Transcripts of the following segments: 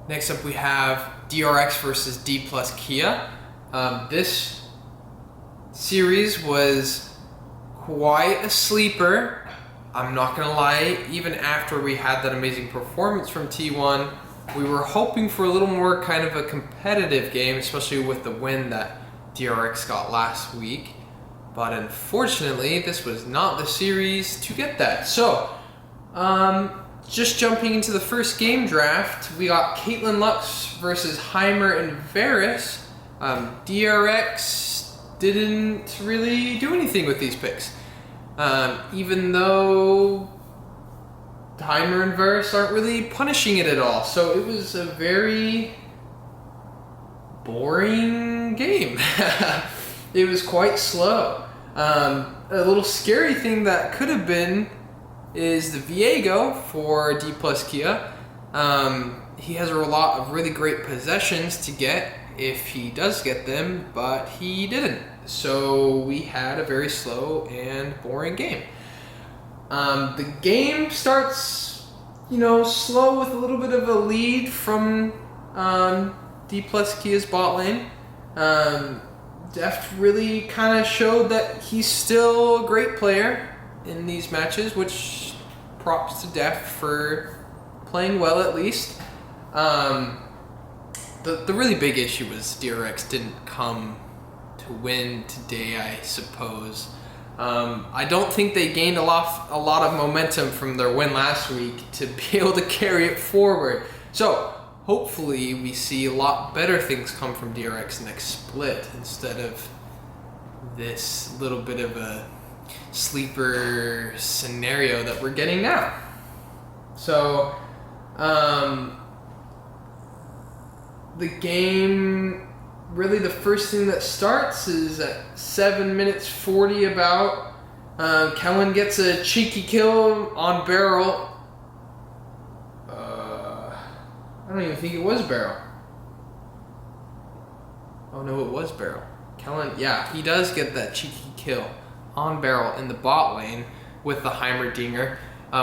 Next up we have DRX versus D plus Kia. This series was quite a sleeper. I'm not gonna lie, even after we had that amazing performance from T1, we were hoping for a little more kind of a competitive game, especially with the win that DRX got last week. But unfortunately, this was not the series to get that. So, just jumping into the first game draft, we got Caitlin Lux versus Heimer and Varus. DRX didn't really do anything with these picks. Even though Heimer and Varus aren't really punishing it at all. So it was a very boring game. It was quite slow. A little scary thing that could have been is the Viego for D plus Kia. He has a lot of really great possessions to get if he does get them, but he didn't. So we had a very slow and boring game. The game starts, slow with a little bit of a lead from D plus Kia's bot lane. Deft really kind of showed that he's still a great player in these matches, which props to Deft for playing well at least. The really big issue was DRX didn't come to win today, I suppose. I don't think they gained a lot of momentum from their win last week to be able to carry it forward. So hopefully we see a lot better things come from DRX next split instead of this little bit of a sleeper scenario that we're getting now. So the game, really the first thing that starts is at 7 minutes 40 about. Kellen gets a cheeky kill on Barrel. I don't even think it was Barrel. Oh no, it was Barrel. Kellen, yeah, he does get that cheeky kill on Barrel in the bot lane with the Heimerdinger,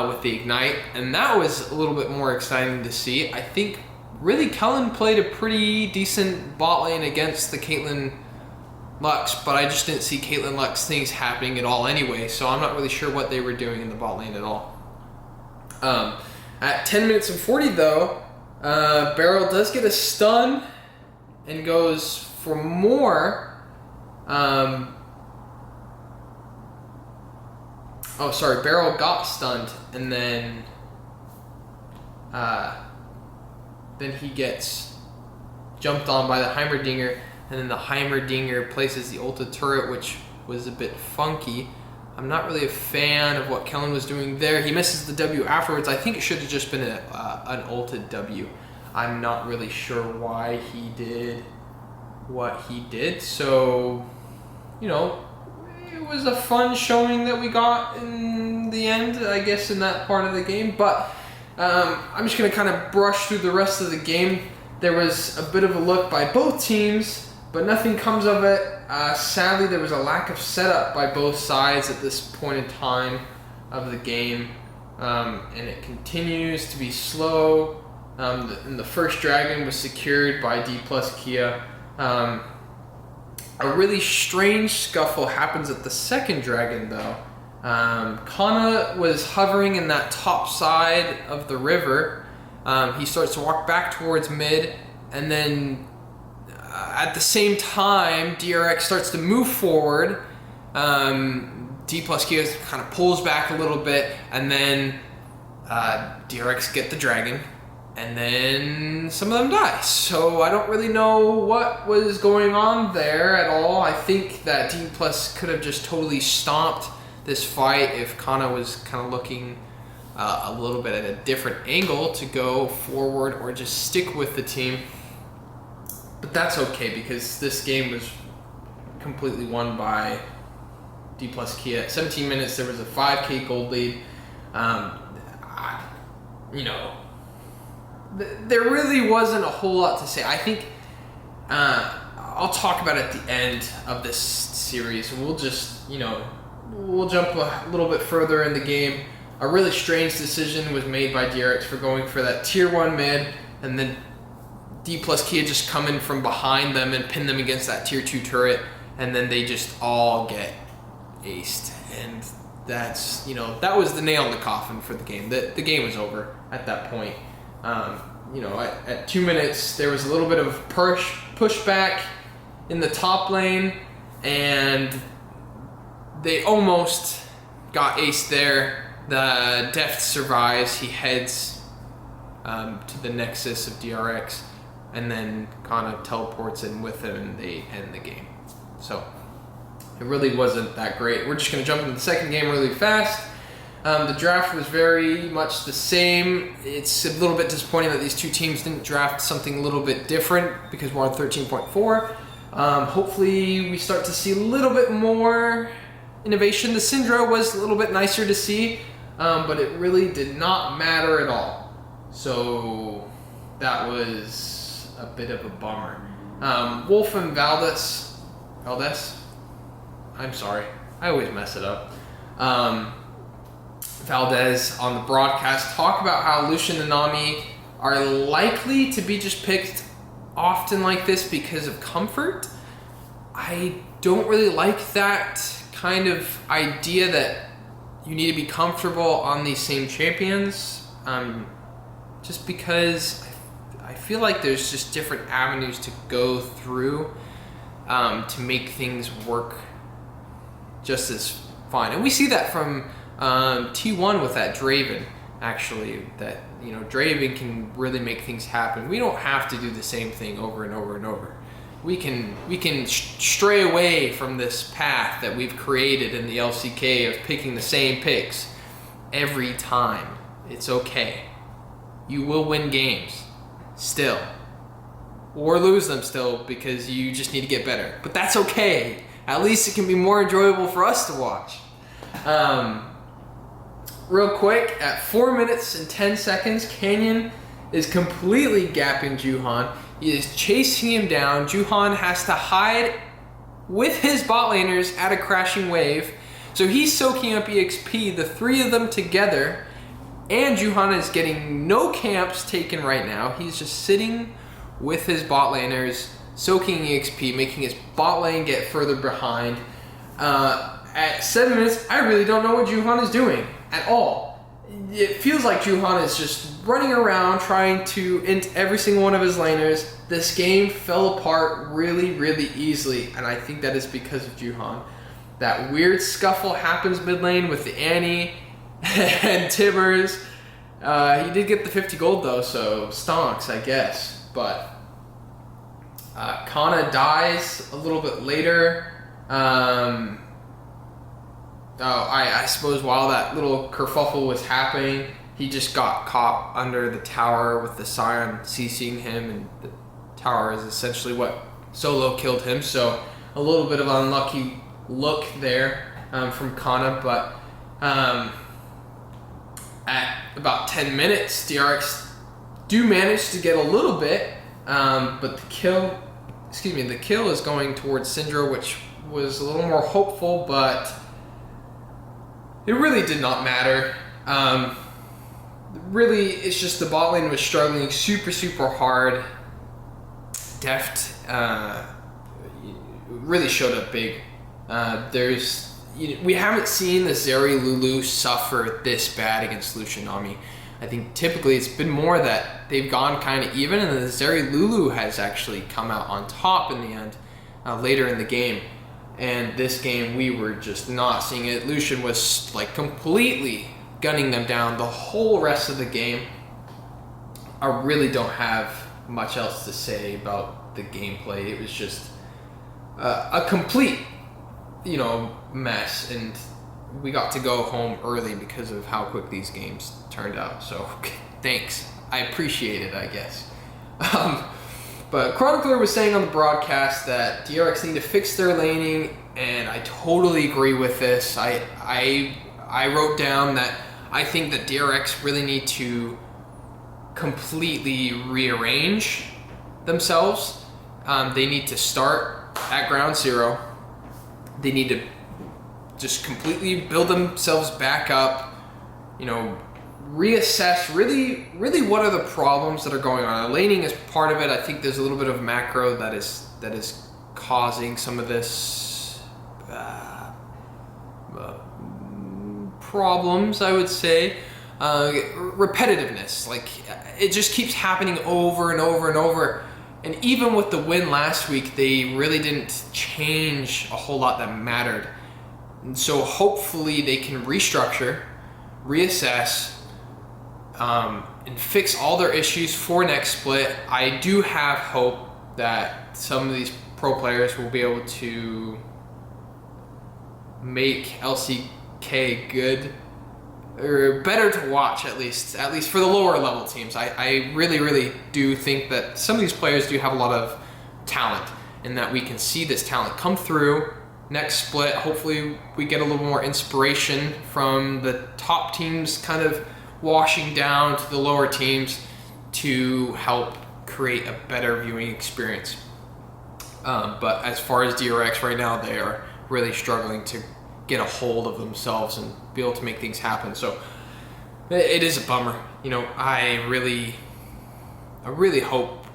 with the Ignite, and that was a little bit more exciting to see. I think really Kellen played a pretty decent bot lane against the Caitlin Lux, but I just didn't see Caitlin Lux things happening at all anyway, so I'm not really sure what they were doing in the bot lane at all. At 10 minutes and 40 though, Barrel does get a stun and goes for more. Barrel got stunned, and then he gets jumped on by the Heimerdinger, and then the Heimerdinger places the ulted turret, which was a bit funky. I'm not really a fan of what Kellen was doing there. He misses the W afterwards. I think it should have just been an ulted W. I'm not really sure why he did what he did. So, it was a fun showing that we got in the end, I guess, in that part of the game. But I'm just going to kind of brush through the rest of the game. There was a bit of a look by both teams, but nothing comes of it. Sadly, there was a lack of setup by both sides at this point in time of the game, and it continues to be slow. And the first dragon was secured by D plus Kia. A really strange scuffle happens at the second dragon, though. Kana was hovering in that top side of the river. He starts to walk back towards mid, and then at the same time, DRX starts to move forward. D plus Kia kind of pulls back a little bit, and then DRX get the dragon, and then some of them die. So I don't really know what was going on there at all. I think that D plus could have just totally stomped this fight if Kana was kind of looking a little bit at a different angle to go forward or just stick with the team. But that's okay, because this game was completely won by D plus Kia. At 17 minutes, there was a 5k gold lead. There really wasn't a whole lot to say. I think I'll talk about it at the end of this series. We'll just, we'll jump a little bit further in the game. A really strange decision was made by DRX for going for that tier 1 mid and then D plus Kia just come in from behind them and pin them against that tier 2 turret, and then they just all get aced. And that's, that was the nail in the coffin for the game. The game was over at that point. At 2 minutes, there was a little bit of pushback in the top lane, and they almost got aced there. The Deft survives. He heads to the Nexus of DRX, and then kind of teleports in with him, and they end the game. So it really wasn't that great. We're just going to jump into the second game really fast. The draft was very much the same. It's a little bit disappointing that these two teams didn't draft something a little bit different, because we're on 13.4. Hopefully we start to see a little bit more innovation. The Syndra was a little bit nicer to see, but it really did not matter at all. So that was a bit of a bummer. Wolf and Valdez, I'm sorry, I always mess it up. Valdez on the broadcast talk about how Lucian and Nami are likely to be just picked often like this because of comfort. I don't really like that kind of idea that you need to be comfortable on these same champions, just because I feel like there's just different avenues to go through to make things work just as fine. And we see that from T1 with that Draven, actually, that Draven can really make things happen. We don't have to do the same thing over and over and over. We can stray away from this path that we've created in the LCK of picking the same picks every time. It's okay. You will win games still, or lose them still, because you just need to get better. But that's okay. At least it can be more enjoyable for us to watch. Real quick, at 4 minutes and 10 seconds, Canyon is completely gapping Juhan. He is chasing him down. Juhan has to hide with his bot laners at a crashing wave. So he's soaking up EXP, the three of them together, and Juhan is getting no camps taken right now. He's just sitting with his bot laners, soaking EXP, making his bot lane get further behind. At 7 minutes, I really don't know what Juhan is doing at all. It feels like Juhan is just running around trying to int every single one of his laners. This game fell apart really, really easily, and I think that is because of Juhan. That weird scuffle happens mid lane with the Annie and Tibbers. He did get the 50 gold though, so stonks, I guess. But Kana dies a little bit later. I suppose while that little kerfuffle was happening, he just got caught under the tower with the Scion CCing him, and the tower is essentially what solo killed him. So a little bit of unlucky look there from Kana, but at about 10 minutes, DRX do manage to get a little bit, but the kill is going towards Syndra, which was a little more hopeful, but it really did not matter. Really, it's just the bot lane was struggling super hard. Deft really showed up big. We haven't seen the Zeri Lulu suffer this bad against Lucian Nami. I think typically it's been more that they've gone kind of even, and the Zeri Lulu has actually come out on top in the end, later in the game. And this game, we were just not seeing it. Lucian was like completely gunning them down the whole rest of the game. I really don't have much else to say about the gameplay. It was just a complete, mess. And we got to go home early because of how quick these games turned out. So thanks. I appreciate it, I guess. But Chronicler was saying on the broadcast that DRX need to fix their laning, and I totally agree with this. I wrote down that I think that DRX really need to completely rearrange themselves. They need to start at ground zero. They need to just completely build themselves back up, reassess really what are the problems that are going on. Laning is part of it. I think there's a little bit of macro that is causing some of this problems, I would say. Repetitiveness, like it just keeps happening over and over and over. And even with the win last week, they really didn't change a whole lot that mattered. And so hopefully they can restructure, reassess, and fix all their issues for next split. I do have hope that some of these pro players will be able to make LCK good, or better to watch, at least for the lower level teams. I really do think that some of these players do have a lot of talent, and that we can see this talent come through next split. Hopefully we get a little more inspiration from the top teams kind of washing down to the lower teams to help create a better viewing experience. But as far as DRX right now, they are really struggling to get a hold of themselves and be able to make things happen. So it is a bummer. You know, I really hope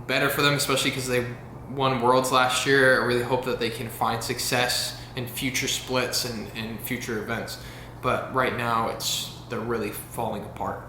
better for them, especially because they won Worlds last year. I really hope that they can find success in future splits and future events. But right now, they're really falling apart.